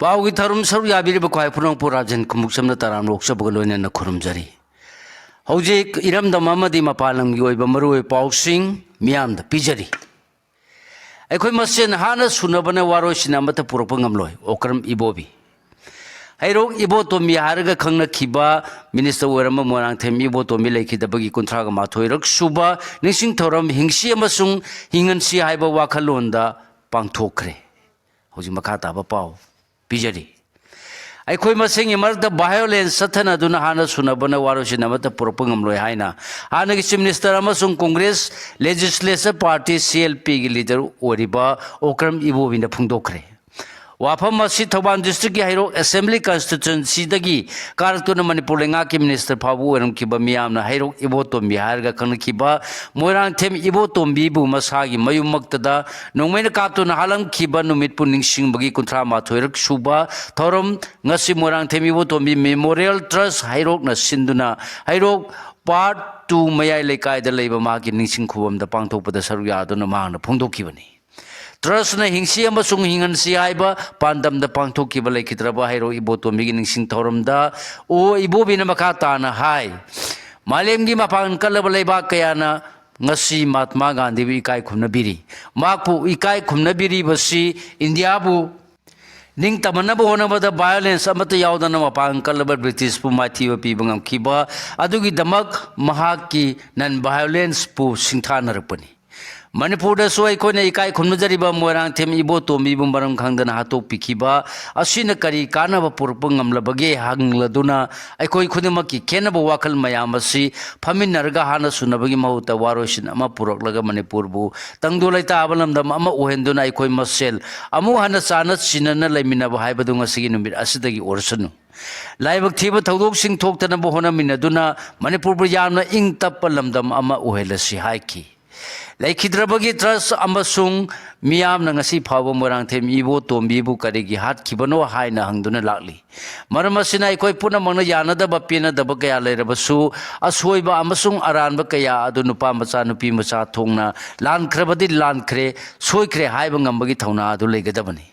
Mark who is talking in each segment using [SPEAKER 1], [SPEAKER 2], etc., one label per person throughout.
[SPEAKER 1] पावगी थरुम सरु याबिरिब ख्वाई पुरंग पुराजन कुमुक्समना तराम लोकसभा लोइना खुरुमजरी हौजिक इरमदम अमदि मपालंगी ओइबा मरुओइ पाउसिंग मियामदा पिजरी अखोइ मसेन हाना सुनबना वारोइसिना मत पुरप ngamloi ओक्रम इबोबी हैरोग इबो तोमी हारगा खंगना खिबा मिनिस्टर ओरम मोरांगथेम इबो तोमी लेखिदबगी कुंथ्रागा माथोइरक सुबा निसिंग थोरम हिंसी अमसुंग हिंगनसी हाइबा वाखलोंदा पांगथोखरे हौजि मखा ताबा पाव पिजरी अखोइ मसेंग इमरद वायोलेंस सथना दुना हाना सुनबना वारोसिना मत पुरप ngamloi हाइना हानगी चीफ मिनिस्टर अमसुंग कांग्रेस लेजिस्लेचर पार्टी CLP गी लीडर ओरिबा ओक्रम इबोबिना फुंगदोखरे वाफम थौबाल डिस्ट्रिक्ट की हैरो असेंबली कॉन्स्टिट्यूएंसी कारतुन मणिपुर लेंगा की मिनिस्टर फाबू ओरमखिबा मियामना हैरो इबोतोम्बी हारगा खनखिबा मोइरांगथेम इबोतोम्बीबु मसागी मयुमक्तदा नोंमैना कापतुन हालंखिबा नुमित पुनिंगसिंगबगी 38 सुबा थौरम ngasi Moirangthem Ibotombi memorial trust हैरो न सिंदुना हैरो पार्ट 2 मयाई लेकायदा लेबा मागी निंगसिंग खुबमदा पांगथोकपदा सरु यादुना मांगना फोंदोखिबनी ट्रस्ट ने हिंसी अमसुंग हिंगनसी हाइबा पांदमदा पांगथोखिबा लेखिद्रबा हैरो इबोतोम्बीगी निंगसिंग थौरमदा ओ इबोबिना मखा ताना हाय मालेमगी मपांग कलबा लेबा कयाना ngasi महात्मा गांधी भी इकाई खुमनबिरी माकपु इकाई खुमनबिरी इंडिया बु निंग तमनब होनबदा वायोलेंस अमत यावदना मपांग कलबा ब्रिटिश पु माथिबा पीबा ngamkhiba adugi damak mahaki non violence pu singthanarapani Manipur अखोने इकाई खुमजरीब मोइरांगथेम इबोतोम्बीबु मरम खंगदना हातोकपिखिबा असिना करी कानब पुरप ngamlabage hangladuna अखोई खुदिमकी खेनब वाखल मयाम असि फमिनरगा हाना सुनबगी महुता वारोसिन अमा पुरकलगा मणिपुरबु तंगदो लैता अबलमदम अमा ओहेंदुना अखोई मसेल अमु हाना चाना सिनना लैमिनब हाइबदु ngasi नुमित असिदगी ओरसनु लाइबक थीबा थौदोकसिंग थोक्तनब होनमिनदुना मणिपुरबु यामना इंग तप्प लमदम अमा ओहेलसि हाइकी लेखिद्रबगी ट्रस्ट अमसुंग मियामना ngasi फाव मोइरांगथेम इबोतोम्बीबु करिगी हातखिबनो हाइना हंगदुना लाक्ली मरम असिना अखोइ पुनमंगना यानदबा पेनदबा कया लेरबसु असोइबा अमसुंग अरानबा कया अदु नुपा मचा नुपी मचा थोंगना लानख्रबदि लानख्रे सोइख्रे हाइबा ngambagi थौना अदु लेगदबनी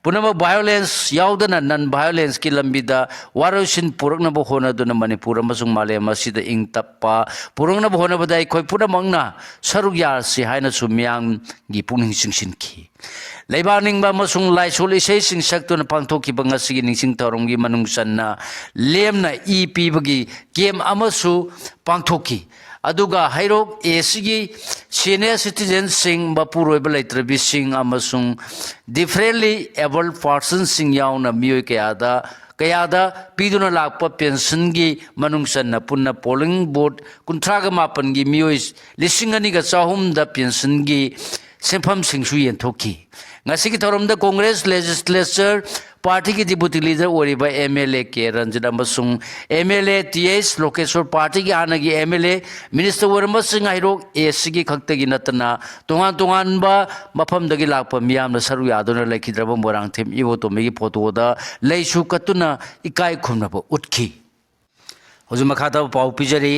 [SPEAKER 1] पुनम वायोलेंस यावदना नन वायोलेंस की लंबीदा वारोसिन पुरकनब होनदुना मणिपुर अमसुंग मालेम असिदा इंग तप्पा पुरकनब होनबदा अखोइ पुनमंगना सरुक यारसि हाइना सुमियांग गी पुनिंग सिंसिनखि लेबानिंगबा अमसुंग लाइसोल इसे सिंसक्तुना पांथोखिबा ngasi निंसिंग तौरमगी मनुंग सन्ना लेमना ई पीबगी गेम अमसु पांथोखि अदुगा हैरोक एसिगी सीनियर सिटीजन सिंग बापुरोइबा लेत्रबी सिंग अमसुंग डिफरेंटली एबल्ड पर्सन सिंग याउना मियोय कयादा पीदुना लाकपा पेंशन की मनुंगसन्ना पुन्ना पोलिंग बोर्ड 38 मापनगी मियोय 2,200 पेंशन की सेंफम सिंगसु येंथोखि ngasi ki thoromda Congress legislature party की डिप्यूटी लीडर ओरिबा MLA के रंजन अमसुंग MLA TS लोकेश्वर पार्टी की आनगी MLA मिनिस्टर ओरमसिंग हैरो एसगी खक्तगी नतना तोंगान मफमदगी लाकपा मियामना सरु यादुना लेखिद्रबा मोइरांगथेम इबोतोम्बीगी फोटोदा लेसु कतुना इकाई खुमनबा उठखि हजु मखादा पाउ पिजरी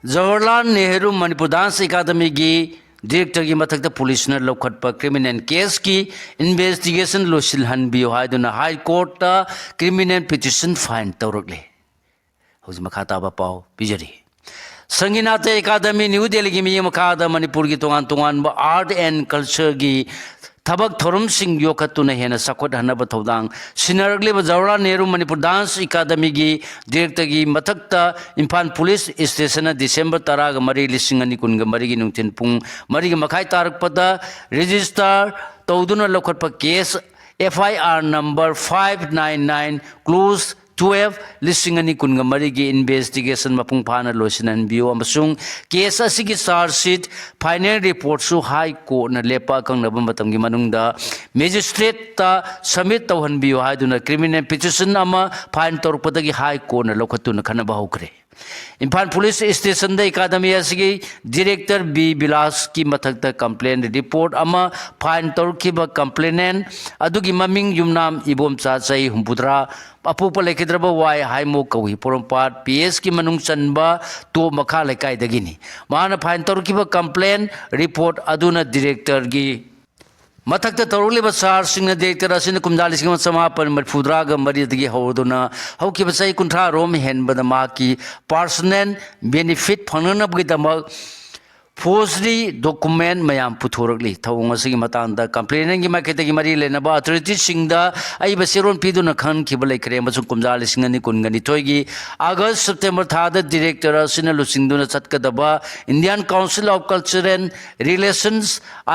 [SPEAKER 1] जवाहरलाल नेहरू मणिपुर डांस अकादमी की डायरेक्टर की मथक पुलिस ने लौखटप क्रिमिनल केस की इन्वेस्टिगेशन लोसिलहनबियो हाइदुना high court criminal petition file तौरकले हौज मखाताबा पाव पिजरी संगीनाथ अकादमी न्यू दिल्ली की मिय मखादा मणिपुर की तोंगान आर्ट एंड कल्चर की थबक थोरम सिंह योखतुना हेना सखोट हनब थौदांग सिनरगलेब जवाहरलाल नेहरू मणिपुर डांस अकादमी की डायरेक्टर की मथक्ता इम्फाल पुलिस स्टेशन दिसंबर 10 मरी 2023 की नुंथिन पुंग मरी मखाई तारकपदा रजिस्टर तौदुना लौखटप केस FIR नंबर 599 क्लोज 12/2023 की इन्वेस्टिगेशन मपुंग फाना लोसिनबियो अमसुंग केस असिगी चार्जशीट फाइनल रिपोर्ट सु हाई कोर्ट न लेपा कंगनब मतमगी मनुंगदा मजिस्ट्रेट ता सबमिट तौहनबियो हाइदुना क्रिमिनल पिटिशन अमा फाइन तौरपदगी हाई कोर्ट न लौखतुना खनबा हौखरे इम्फाल पुलिस स्टेशन अकादमी डायरेक्टर B बिलास की मथक कंप्लेन रिपोर्ट अमा फाइन तौरखिबा कंप्लेनेंट अदुगी ममिंग युमनाम इबोमचा चई 63 अपूप लेखिद्रब वाई हाइमो कौही पोरमपाट PS की मनुंग चनबा तो मखा लेकायदगिनी माना फाइन तौरखिबा कंप्लेन रिपोर्ट अदुना डायरेक्टर की मथक्ता तौरलिबा चार्जसिंगना डायरेक्टर असिना कुमजा लिसिंग समापन मरफुद्राग मरीदगी हौदुना हौकिबा चै कुंथ्रा रोम हेनबदा माकी पर्सनल बेनिफिट फंगनबगिदमक फोर्जरी डॉक्यूमेंट मैम पुथोरकली थौंग असिगी मतंदा कंप्लेनेंट की माइकेतगी मरी लेनबा अथॉरिटीज सिंगदा आइबा सेरोन पिदुना खनखिबा लेखरे मसुं कुमजा लिसिंग अनि कुनगनि थोइगी अगस्त सेप्टेम्बर थादा डायरेक्टर असिना लुसिंगदुना चटकदबा Indian council of cultural relations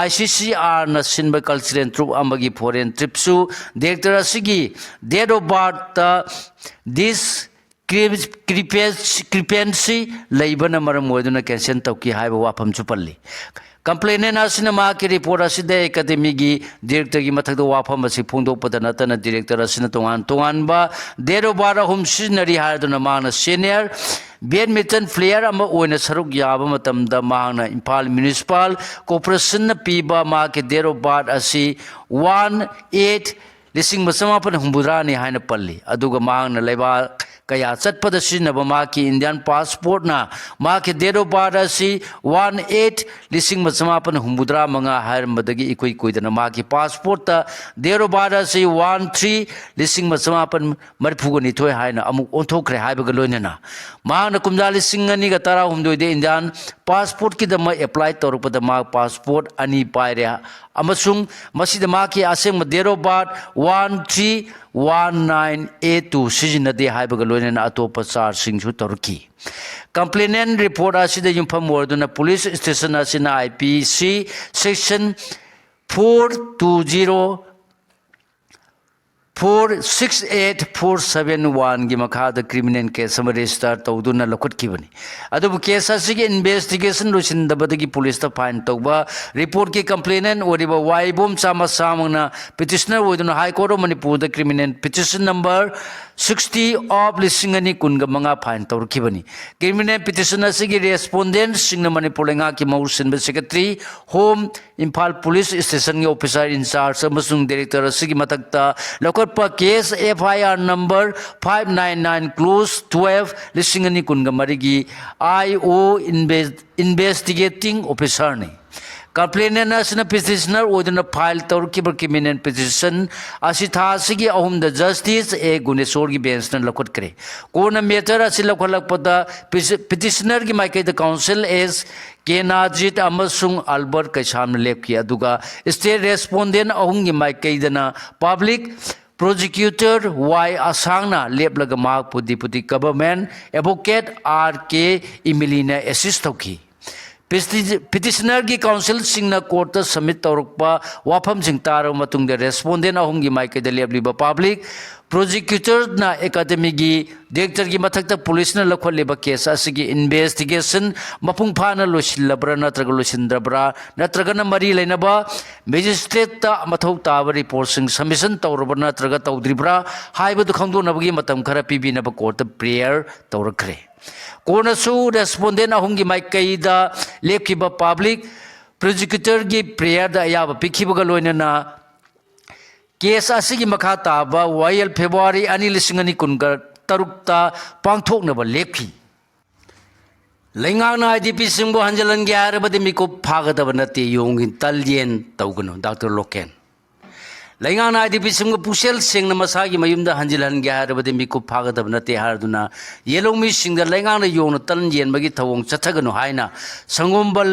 [SPEAKER 1] ICCR ना सिनबा कल्चरल ट्रुप अमगी फॉरेन ट्रिप्सु डायरेक्टर असिगी date of birth discrepancy लेबन मरम मोदुना कैंसल तौकी हाइबा वाफम चुपल्ली कंप्लेनेंट असिना माकी रिपोर्ट असिदे एकेडमी की डायरेक्टर की मथक वाफम असी फोंदोकपदा नतना डायरेक्टर असिना तोंगानबा डेट ऑफ बर्थ अहुम सिजनरी हादुना माना सीनियर बैडमिंटन प्लेयर अमा ओइना सरुक याबा मतमदा मांगना इम्फाल म्युनिसिपल कॉर्पोरेशन पीबा माकी डेट ऑफ बर्थ असी 18 लिसिंग मसमापन हुंबुद्रानी हाइना पल्ली अदुगा मांगना लेबा कया चटपद सिजनबा माकी इंडियन पासपोर्ट ना माकी डेट ऑफ बर्थ असी 18 लिसिंग मसमापन हुंबुद्रा मंगा हायरमदगी इकुई कुइदना माकी पासपोर्ट ता डेट ऑफ बर्थ असी 13 लिसिंग मसमापन मरफुगनि थोय हायना अमुक ओंथोखरे हायबगा लोइनना मांगना कुमजा लिसिंग अनि गा तारा हुमदोइदे इंडियन पासपोर्ट की दमा अप्लाई तौरपदा मा पासपोर्ट अनि पायरे अमसुंग मसिदा माकी असेंग डेट ऑफ बर्थ 131982 सिजनदे हायबगा लोइनना अतोप चार्जसिंगसु तौरकी कंप्लेनेंट रिपोर्ट असिदा युमफम ओरदुना पुलिस स्टेशन असिना IPC सेक्शन 420 468471 की मखाद क्रिमिनल केस रजिस्टर तौदुना लखुटखिबनी अदुबु केस असिगी इन्वेस्टिगेशन लुसिंदबदगी पुलिस ता फाइन तौबा रिपोर्ट की कंप्लेनेंट ओरिबा वाइबोम चामा सामंगना पिटिशनर ओइदुना high court of Manipur the criminal petition number 60 of लिसिंगनी कुनगा मंगा फाइन तौरखिबनी क्रिमिनल पिटिशन असिगी रेस्पोंडेंट सिंगना मणिपुर लेंगा की मौसिनबा secretary home Imphal police station के ऑफिसर इंचार्ज अमसुंग डायरेक्टर असिगी मतकता लौकटपा केस FIR नंबर 599 क्लोज 12 लिसिंगनी कुनगा मरिगी IO इन्वेस्टिगेटिंग ऑफिसर ने कंप्लेनेंट असिना पिटिशनर ओदना फाइल तौरखिबा क्रिमिनल पिटिशन असि थासिगी अहुमदा जस्टिस A गुनेश्वर की बेंच न लखुटकरे कोना मेटर असि लखलकपदा पिटिशनर की माइकेद काउंसिल एस केनाजित अमसुंग अल्बर्ट कैसाम लेपकी अदुगा स्टेट रेस्पोंडेंट अहुंगी माइकेदना पब्लिक प्रोसिक्यूटर Y असांगना लेपलगा माकपु डिप्यूटी गवर्नमेंट एडवोकेट RK इमिलीना एसिस्ट तौकी पिटिशनर की काउंसिल सिंगना कोर्ट सबमिट तौरपा वाफम सिंग तार मतुंग रेस्पोंडेंट अहुंगी माइकेद लेपलिबा पब्लिक प्रोसिक्यूटर ना एकेडमी की डायरेक्टर की मथक पुलिस ने लखोलिबा केस असिगी इन्वेस्टिगेशन मपुंग फाना लोसिलब्रा नत्रगा लोसिंद्रब्रा नत्रगना मरी लेनबा मजिस्ट्रेट ता मथौ ताब रिपोर्ट सिंग सबमिशन तौरबा नत्रगा तौद्रिब्रा हाइबदु खंगदोनबगी मतम खरा पिबिनबा कोर्ट प्रेयर तौरखरे कोनसु रेस्पोंडेंट अहुंगी माइकेदा लेपकिबा पब्लिक प्रोसिक्यूटर की प्रेयर दा याबा पिखिबगा लोइनना केस असिगी मखा ताबा वायल फेब्रुआरी 2013 पांथोकनबा लेपखि लेंगांगना IDP सिंबो हंजलनगे हारबदि मिको फागदब नते योंगिन तलजेन तौगनो डॉक्टर लोकेन लेंगांगना IDP सिंबो पुसेल सेंगना मसागी मयुमदा हंजलनगे हारबदि मिको फागदब नते हारदुना येलोमी सिंगदा लेंगांगना योंगना तलजेन बगी थवोंग चथगनो हाइना संगोमबल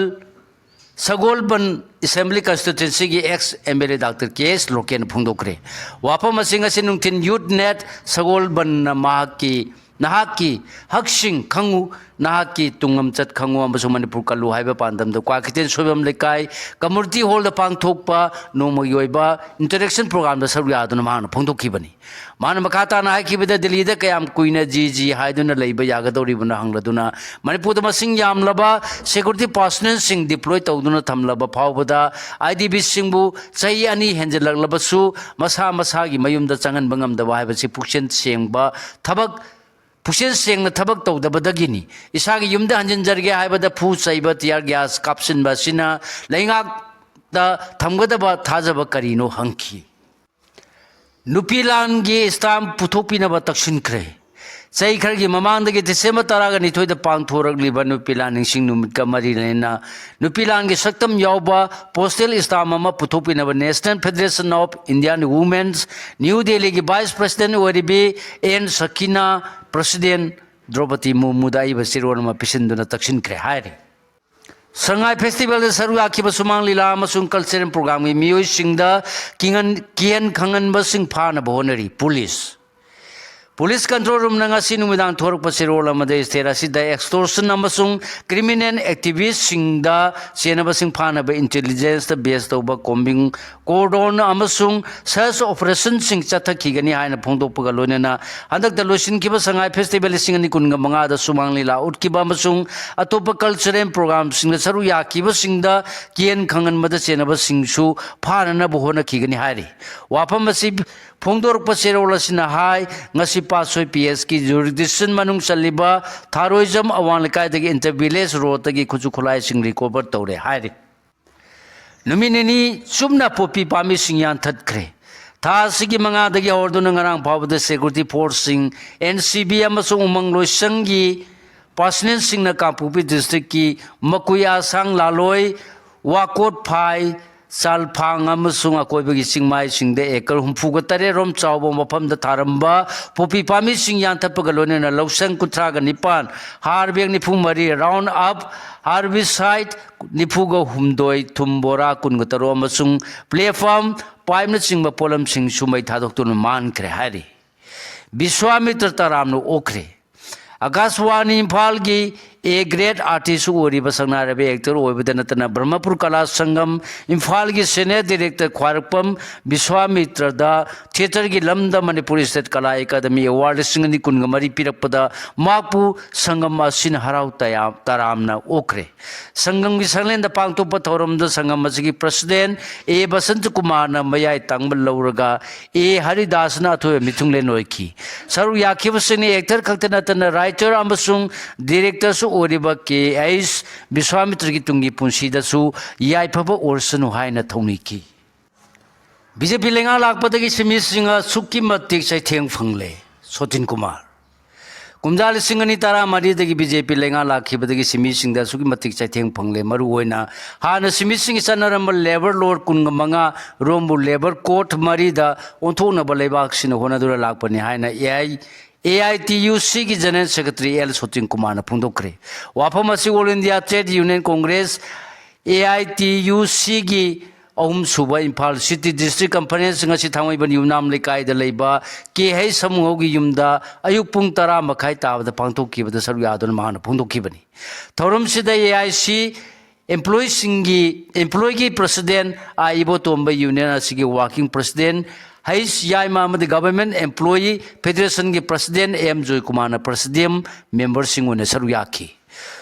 [SPEAKER 1] सगोलबन असेंबली कंस्टिट्यूंसी की x MLA doctor KS Loken फुंदोकरे वाफम असिंग असिन नुंथिन यूथ नेट सगोलबन माकी नाहाकी हकसिंग खंगु नाहाकी तुंगम चत खंगु अमसु मणिपुर कल्लु हाइबा पांदम द क्वाकितेन सोबम लेकाई कम्युनिटी हॉल द पांगथोकपा नोमगी ओइबा इंटरेक्शन प्रोग्राम द सरु यादुना मान फुंदोखिबनी मान मखाता ना हाइकिबदा दिल्ली द कयाम कुइना जी हाइदुना लेबा यागदौरिबना हंगलदुना मणिपुर द मसिंग यामलबा सिक्योरिटी पर्सनल सिंग डिप्लॉय तौदुना थमलबा फावबदा IDP सिंगबु चई अनि हेंजलगलबसु मसा मसागी मयुमदा चंगनबा ngamdaba हाइबसि पुक्सेन सेंगबा थबक पुसेन सेंगना थबक तौदबदगिनी इसागी युमदा हंजनजरगे हाइबदा फु चैबा टियर गैस कापसिनबा सिना लेंगाक दा थमगदबा थाजबा करिनो हंखी नुपीलांगी स्टाम पुथोपिनबा तक्सिनख्रे Say Kargi Mamanda December Taragani to the Pangtor Liba Nupilan Sing Numika Marilena Nupilangi Saktam Yauba Postal Istamama Putopin of National Federation of Indian Women's New Delhi Vice President Waribi and Sakina President Draupadi Mumudai Basiroma Pisinduna Takshin Krehari. Shanghai Festival is Sarwaki Basumang Lila Masung Culture Program with Mio Singda Kian Kangan Basing Pana Bonari Police. Police control room Nangasi Numidang Tork Pasirola Made Terasida extortion Namasung criminal activists Singda Sienabasing Pana by intelligence the best over combing cordon Amasung search operation Sing Chata Kigani Hina Pondo Pugalonena under the Lucian Kiba Shanghai Festival Singing Kungamanga the Sumang Lila Utkiba Masung Atopa culture program Sing the Saruya Kiba Singda Kian Kangan Mother Sienaba Sing Shu Pana Bohona Kigani Hari Wapamasib Pongdor Pasirola Sina High Nasi Pasoi PS ki jurisdiction Manung Saliba Taroism Awanlakai the Intervillage Rotagi Kuzukulai Sing recover Tore Hari Numinini Sumna Popi Pami Singyan Tatkre Ta Sigi Manga the Ordunangarang Power the Security Forcing NCB Amasung Umang Loisangi Pasnin Singna Kampupi District ki Makuya Sang Laloi Wakot Pai Salpang Amasung Akoibagi Singmai Sing the Eker Humfugatare Rom Chaubo Mapam the Taramba, Popi Pami Sing Yantapagalon and a Losang Kutraga Nipan, Harbing Nipumari, round up, Harbicide, Nipugo Humdoi, Tumbora Kungataro Masung, Playfarm, Paimna Sing Mapolam Sing Sumai Tadokun Man Krehari. Biswamitra Taramno Okre. Akaswani Impalgi, a great artist who was Basangarabe actor over the Natana Brahmapur Kala Sangam, Impalgi Senate Director Kwarpam, Biswamitra da, Theatre Lamda Manipuri State Kala Academy Award Singani Kungamari Pirapada, Mapu Sangam Sin Harau Taramna Okre. Sangam Visalan the Pangto Patorum the Sangamaziki President, A Basant Kumana Mayai Tangbal Lauraga, A Haridasna to a Mitungle Noiki. Saruyaki was an actor Kaltanatan writer Amasung, directors Oriba K. Ice, Biswamitra Gitungi Punsida Su, Yai Papa Orson Haina Toniki. BJP Lenga Lakpataki Simisinga Suki Matik Sai Teng Fangle, Sotin Kumar. Kumdal Singani Tara Mari the BJP Lenga Laki Bataki Simising the Suki Matik Sai Teng Fangle, Maruena, Hana Simising Sanarama Labor Lord Kungamanga, Rombu Labor Court Marida, Ontona Balebak in Honadura Lakpani Haina Yai. AITUC की general secretary L Soching Kumar ने पुंदोकरे वापमसी all India trade union congress AITUC की अहम सुबह Imphal city district conference ngasi थांगोइबन युनाम लेकाय द लेबा के है समूहगी युमदा अयुक पुंग 10 मखाय ताबदा पांथोकीबदा सरुया आदन मान पुंदोकीबनी थौरम सिदा AIC employee की president आइबो तोंबा यूनियन असिगी working president Hais Yai Mamad Government Employee Federation की President M. Joy Kumar President Member Singune Saruyaki.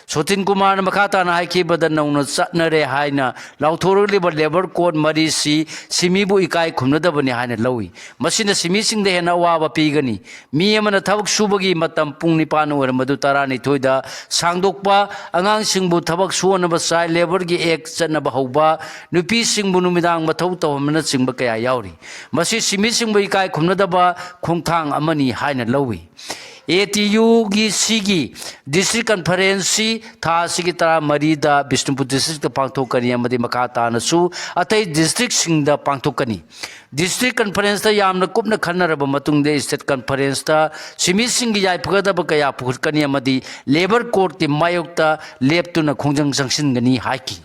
[SPEAKER 1] Sotin Kumar Makata Naiki Badan Satnare Haina, Lautorli but Labor Code Marisi, Simibu Ikai Kunada Banihana Lowy. Machine Simising the Henawa Pigani, Miaman Tabak Subagi Matam Pungnipano or Madutarani Toida, Sangdokpa, Angang Singbu Tabak Suanabasai, Labor Gi X Nabahoba, Nupi Singbunumidang Matota Manatsing Bakaya Yauri. Masi Simising Ikai Kunadaba, Kuntang Amani Haina Lowy. ATU की सीगी district conference था सिगी तरा मरीदा Bishnupur district पांथोकनी अमदी मकाता नसु अतै district सिंगदा पांथोकनी district conference ता यामना कुपना खन्नरब मतुंगदे state conference ता सिमी सिंगी याइफगदब कया पुखकनी अमदी labour court की मायोक्ता लेप्तुना खोंजंग संगसिनगनी हाइकी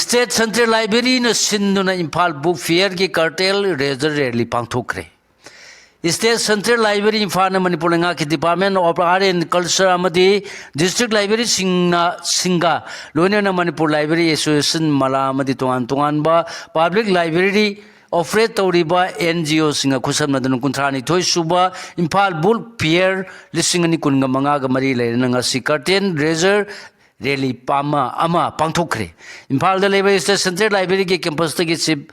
[SPEAKER 1] स्टेट सेंट्रल लाइब्रेरी न सिंधुना इंफाल बुक फेयर की कार्टेल रेजर रैली पांथोकरे State Central Library in Fana Manipulinga Department of Art and Culture Amadi District Library Singa Luna Manipur Library Association Malamadi Tuanba Public Library of Red Tauriba NGO Singa Kusam Nadan Kuntrani Toy Suba Impal Bull Pierre Lissingani Kungamanga Mari Nanga Sikarten Razor Rally Pama Ama Pantokre Impal the Library State Central Library campus to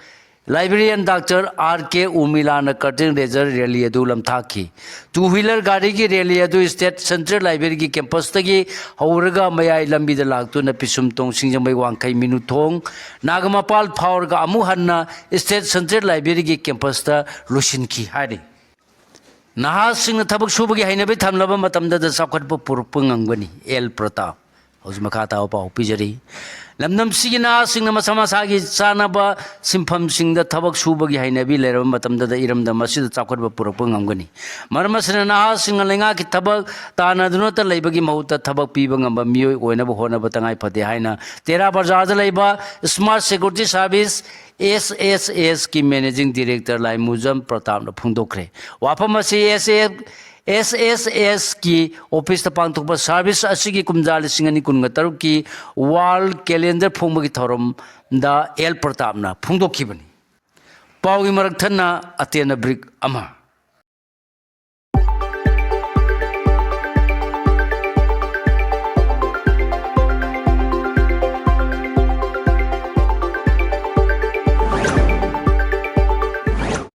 [SPEAKER 1] Librarian Dr. R.K. Umilana Curtin Razor Rally Adulam Taki. Two-wheeler Gadi ki Rally Adu State Central Library ki campus tagi Hauraga Maya Lambi the Lagtu na Pisum Tong Singjamay Wangkai Minutong Nagamapal Powerga Amuhanna State Central Library ki campus ta Lushin ki Hari. नहासिंग थबक सुबगी हाइनबे थमलबा मतमदा चाखटप पुरप ngangani El Pratap hojima khata pau pijari lamnam sigi nahasiंग masama sagi chanaba simpham singda thabak subagi hainabi leraba matamda iramda masida chakhotba purap ngamgani marmasina nahasiंग lenga ki thabak tana dunota leibagi mahuta thabak piba ngamba mioi oinaba honaba tangai phate haina tera bajar da leiba smart security service SSS की managing director लाई मुजम प्रताप ने फुंदोखरे वाफम SSS की office पांथोप service असिगी कुमजा लिसिंगनी कुनगा तरुक की world calendar फोंबगी थौरम दा L Pratap ना फुंदोखिबनी पाउगी मरक थन्ना अतेना brick अमा